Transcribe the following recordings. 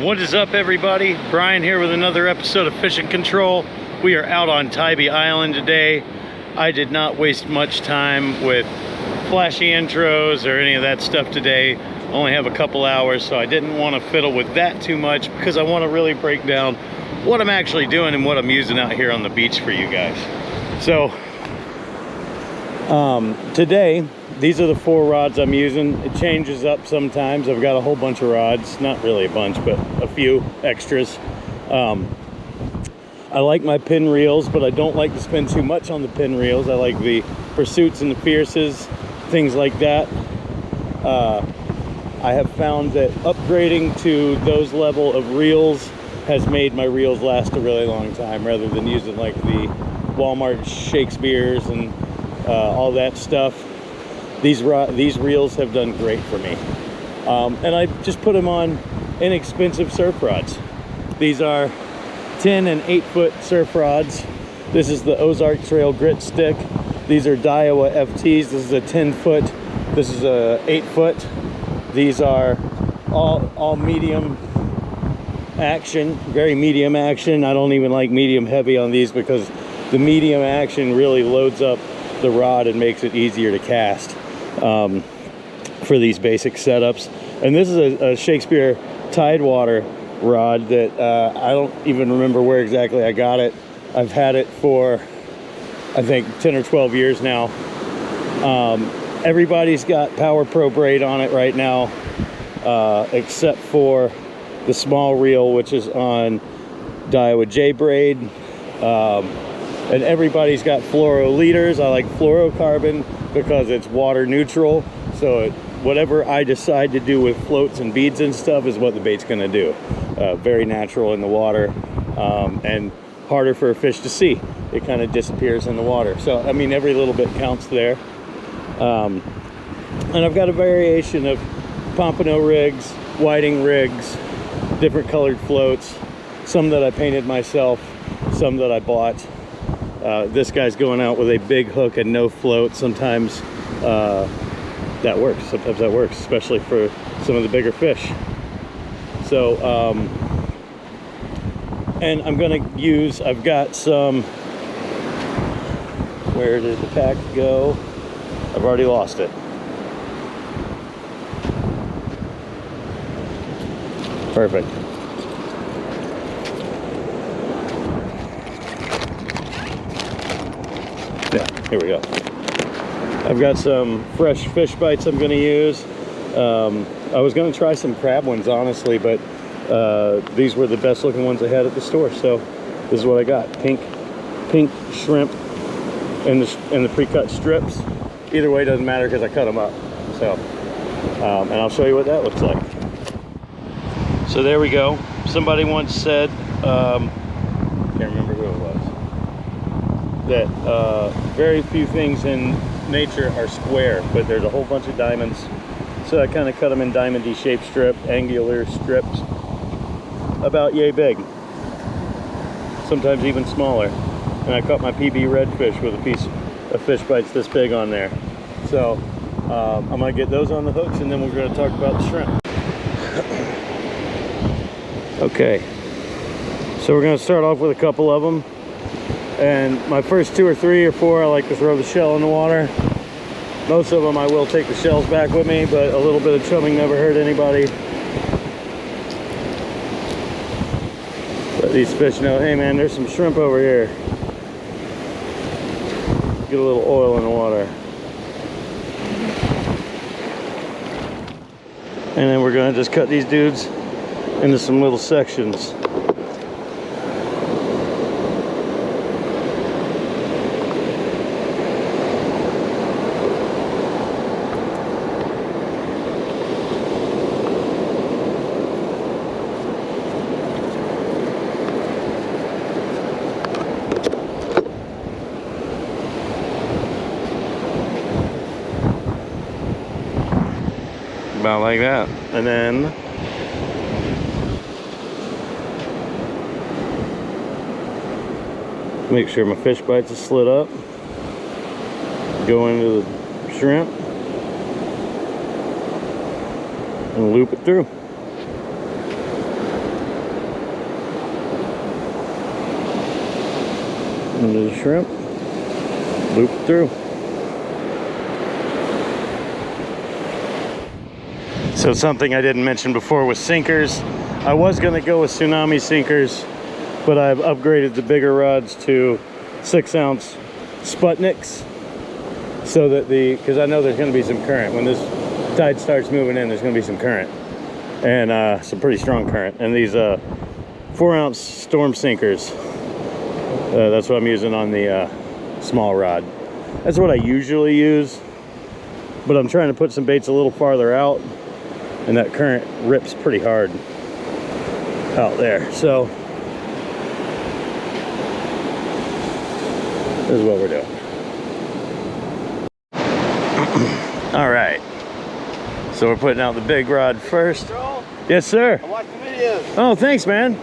What is up, everybody? Brian here with another episode of Fishing Control. We are out on Tybee Island today. I did not waste much time with flashy intros or any of that stuff today. Only have a couple hours, so I didn't want to fiddle with that too much because I want to really break down what I'm actually doing and what I'm using out here on the beach for you guys. So today, these are the 4 rods I'm using. It changes up sometimes. I've got a whole bunch of rods, not really a bunch, but a few extras. I like my pin reels, but I don't like to spend too much on the pin reels. I like the Pursuits and the Fierces, things like that. I have found that upgrading to those level of reels has made my reels last a really long time, rather than using like the Walmart Shakespeare's and all that stuff. These reels have done great for me. And I just put them on inexpensive surf rods. These are 10 and 8 foot surf rods. This is the Ozark Trail Grit Stick. These are Daiwa FTs. This is a 10 foot. This is a 8 foot. These are all medium action, very medium action. I don't even like medium heavy on these because the medium action really loads up the rod and makes it easier to cast for these basic setups. And this is a Shakespeare Tidewater rod that I don't even remember where exactly I got it. I've had it for I think 10 or 12 years now. Everybody's got Power Pro braid on it right now, except for the small reel, which is on Daiwa J braid. And everybody's got fluoro leaders. I like fluorocarbon because it's water neutral. So whatever I decide to do with floats and beads and stuff is what the bait's gonna do. Very natural in the water, and harder for a fish to see. It kind of disappears in the water. So, I mean, every little bit counts there. And I've got a variation of Pompano rigs, whiting rigs, different colored floats, some that I painted myself, some that I bought. This guy's going out with a big hook and no float. Sometimes that works. Sometimes that works, especially for some of the bigger fish. So, and I'm gonna use, I've got some, where did the pack go? I've already lost it. Perfect. Yeah, here we go. I've got some fresh Fishbites I'm going to use. I was going to try some crab ones, honestly, but these were the best looking ones I had at the store. So this is what I got: pink shrimp and the pre-cut strips. Either way, doesn't matter because I cut them up. So, and I'll show you what that looks like. So there we go. Somebody once said, can't remember who it was, that very few things in nature are square, but there's a whole bunch of diamonds. So I kind of cut them in diamond-y shaped strip, angular strips, about yay big, sometimes even smaller. And I caught my PB redfish with a piece of Fishbites this big on there. So I'm gonna get those on the hooks, and then we're gonna talk about the shrimp. Okay, so we're gonna start off with a couple of them. And my first 2 or 3 or 4, I like to throw the shell in the water. Most of them I will take the shells back with me, but a little bit of chumming never hurt anybody. Let these fish know, hey man, there's some shrimp over here. Get a little oil in the water. And then we're gonna just cut these dudes into some little sections. About like that. And then make sure my Fishbites are slid up. Go into the shrimp and loop it through. into the shrimp, loop through. So something I didn't mention before was sinkers. I was gonna go with tsunami sinkers, but I've upgraded the bigger rods to 6-ounce Sputniks, so that because I know there's gonna be some current. When this tide starts moving in, there's gonna be some current, and some pretty strong current. And these 4-ounce storm sinkers, that's what I'm using on the small rod. That's what I usually use, but I'm trying to put some baits a little farther out, and that current rips pretty hard out there. So this is what we're doing. All right, so we're putting out the big rod first. Bro, yes, sir. I watched the videos. Oh, thanks, man.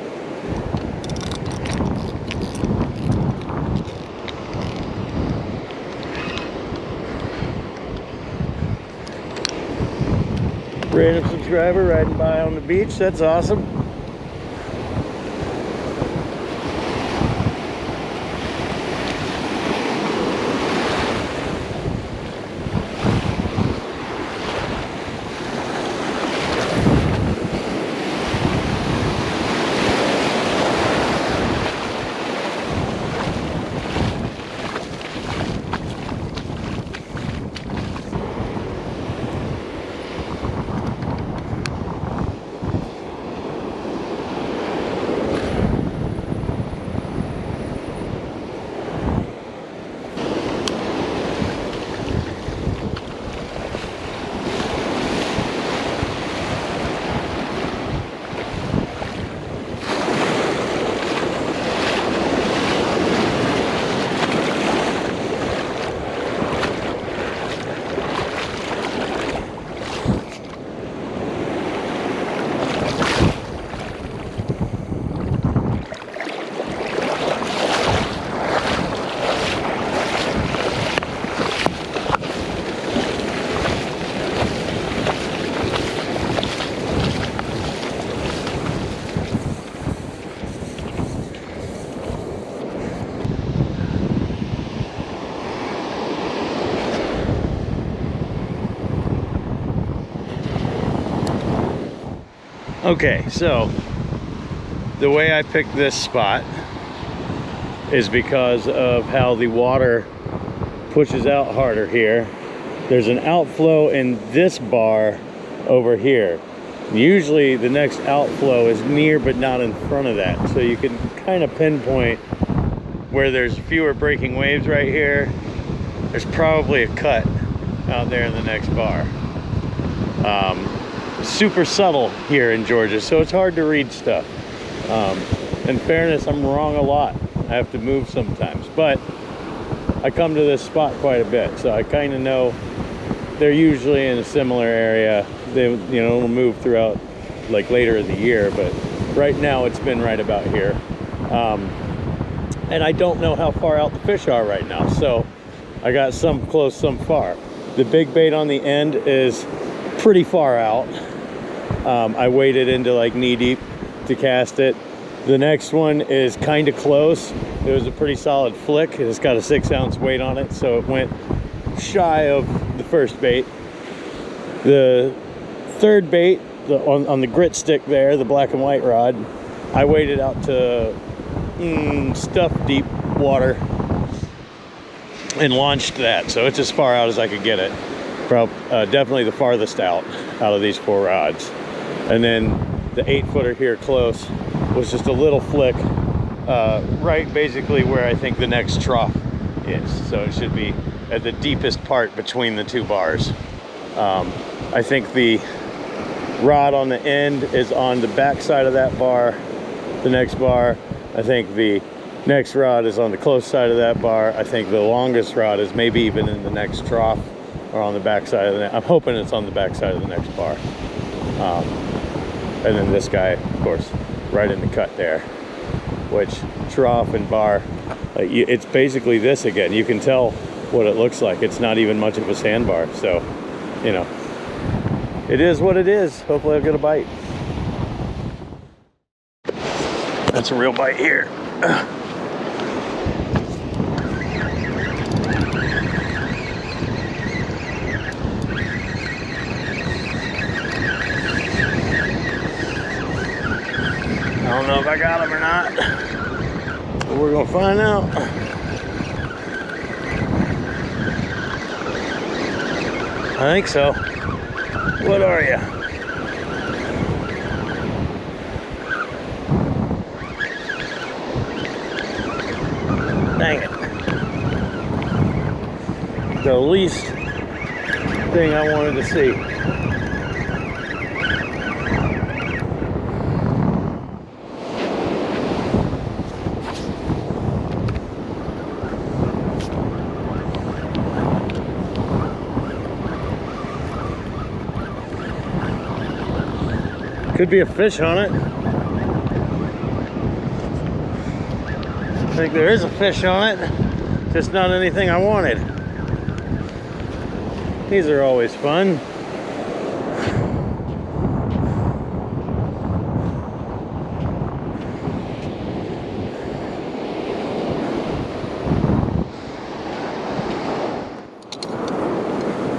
Random subscriber riding by on the beach. That's awesome. Okay, so the way I picked this spot is because of how the water pushes out harder here. There's an outflow in this bar over here. Usually the next outflow is near but not in front of that, so you can kind of pinpoint where there's fewer breaking waves right here. There's probably a cut out there in the next bar. Super subtle here in Georgia, so it's hard to read stuff. In fairness, I'm wrong a lot. I have to move sometimes, but I come to this spot quite a bit, so I kind of know they're usually in a similar area. They, you know, will move throughout like later in the year, but right now it's been right about here. And I don't know how far out the fish are right now, so I got some close, some far. The big bait on the end is pretty far out. I waded into like knee deep to cast it. The next one is kind of close. It was a pretty solid flick. It's got a 6-ounce weight on it, so it went shy of the first bait. The third bait, on the grit stick there, the black and white rod, I waded out to stuff deep water and launched that, so it's as far out as I could get it. Definitely the farthest out of these 4 rods. And then the 8-footer here close was just a little flick, right basically where I think the next trough is. So it should be at the deepest part between the 2 bars. I think the rod on the end is on the back side of that bar, the next bar. I think the next rod is on the close side of that bar. I think the longest rod is maybe even in the next trough or on the back side of the I'm hoping it's on the back side of the next bar. And then this guy, of course, right in the cut there, which trough and bar, it's basically this again. You can tell what it looks like. It's not even much of a sandbar, so, you know, it is what it is. Hopefully I'll get a bite. That's a real bite here. I don't know if I got him or not, but we're gonna find out. I think so. What are you? Dang it. The least thing I wanted to see. Could be a fish on it. I think there is a fish on it, just not anything I wanted. These are always fun.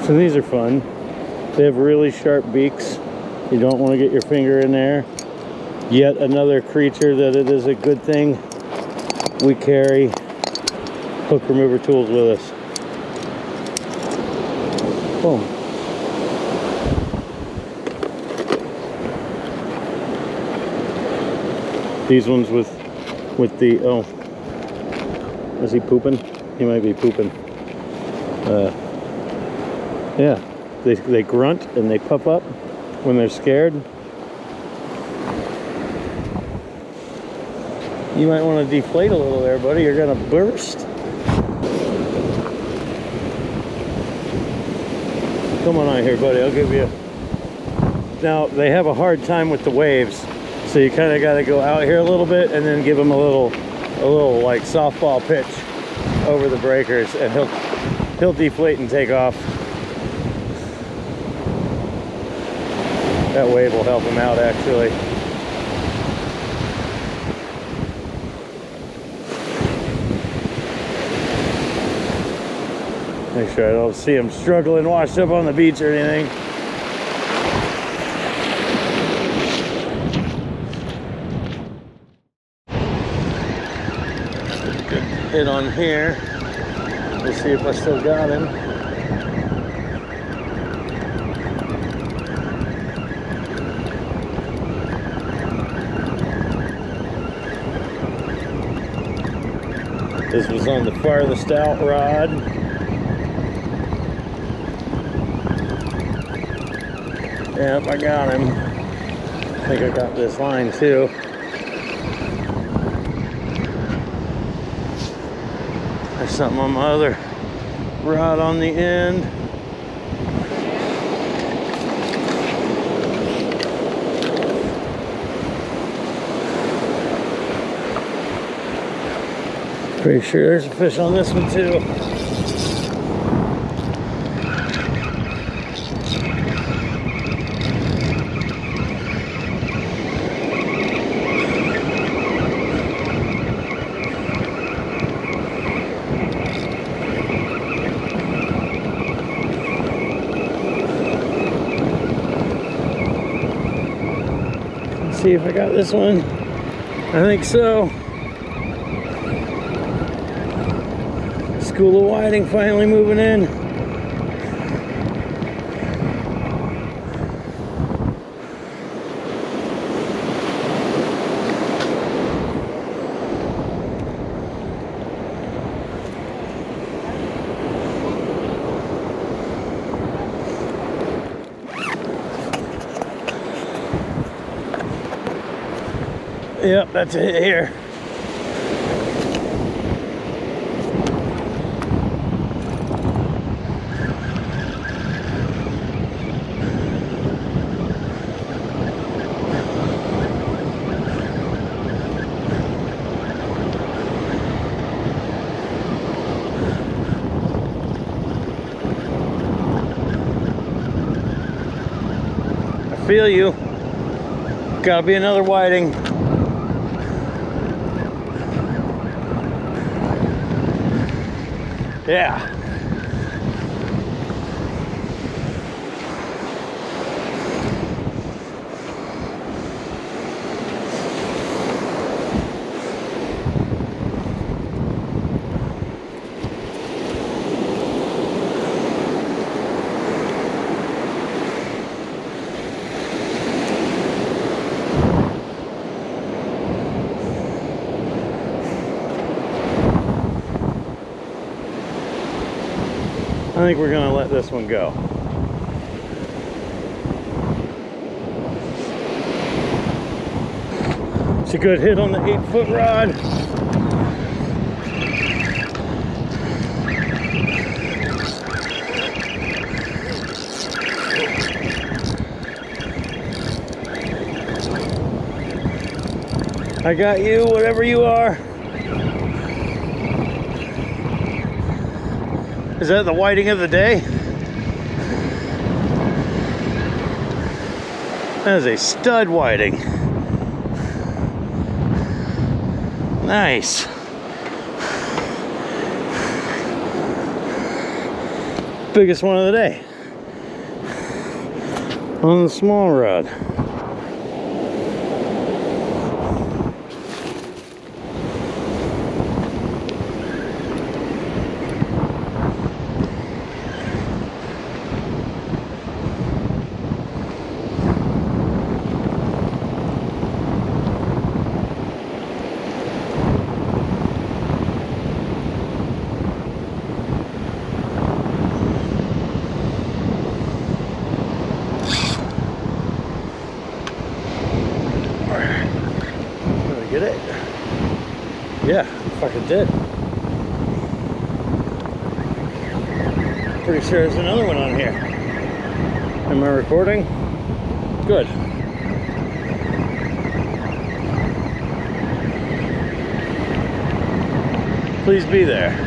So these are fun. They have really sharp beaks. You don't want to get your finger in there. Yet another creature that it is a good thing we carry hook remover tools with us. Boom. These ones with the, oh, is he pooping? He might be pooping. Yeah, they grunt and they puff up when they're scared. You might want to deflate a little there, buddy. You're gonna burst. Come on out here, buddy. I'll give you. Now they have a hard time with the waves, so you kind of got to go out here a little bit and then give them a little like softball pitch over the breakers, and he'll deflate and take off. That wave will help him out, actually. Make sure I don't see him struggling washed up on the beach or anything. Good hit on here. We'll see if I still got him. This was on the farthest out rod. Yep, I got him. I think I got this line too. There's something on my other rod on the end. Pretty sure there's a fish on this one too. Let's see if I got this one. I think so. School of whiting finally moving in. Yep, that's it here. I feel you. Gotta be another whiting. Yeah. I think we're gonna let this one go. It's a good hit on the 8-foot rod. I got you, whatever you are. Is that the whiting of the day? That is a stud whiting. Nice. Biggest one of the day. On the small rod. Get it? Yeah, fucking did. Pretty sure there's another one on here. Am I recording? Good. Please be there.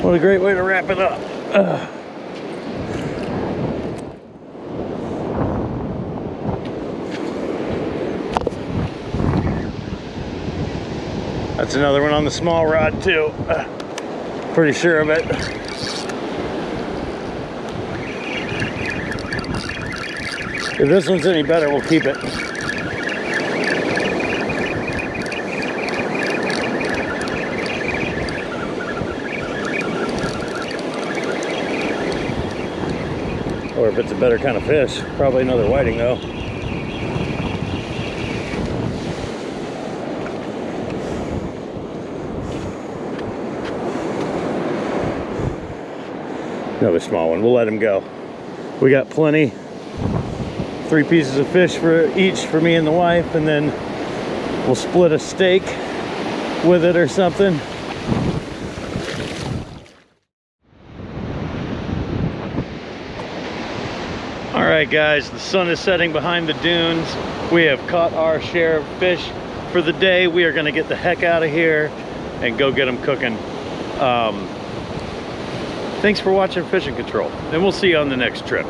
What a great way to wrap it up. That's another one on the small rod too. Pretty sure of it. If this one's any better, we'll keep it. Or if it's a better kind of fish, probably another whiting though. Another small one. We'll let him go. We got plenty. 3 pieces of fish for each for me and the wife, and then we'll split a steak with it or something. Alright guys, the sun is setting behind the dunes. We have caught our share of fish for the day. We are going to get the heck out of here and go get them cooking. Thanks for watching Fishing Control, and we'll see you on the next trip.